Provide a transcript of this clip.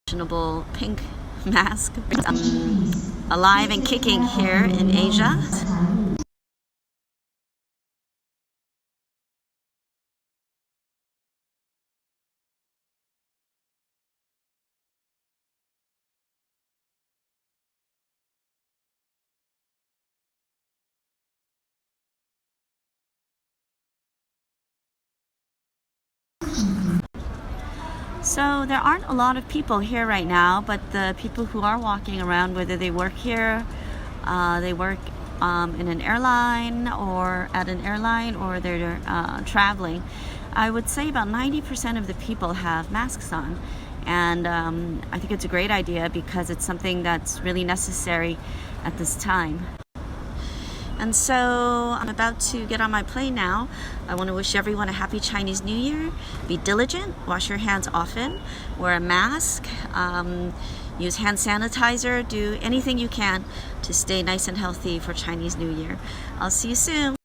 fashionable pink mask, alive and kicking here in Asia. So there aren't a lot of people here right now, but the people who are walking around, whether they work here, they work in an airline or at an airline, or they're traveling, I would say about 90% of the people have masks on. And I think it's a great idea because it's something that's really necessary at this time. And so I'm about to get on my plane now. I want to wish everyone a happy Chinese New Year. Be diligent, wash your hands often, wear a mask, use hand sanitizer, do anything you can to stay nice and healthy for Chinese New Year. I'll see you soon.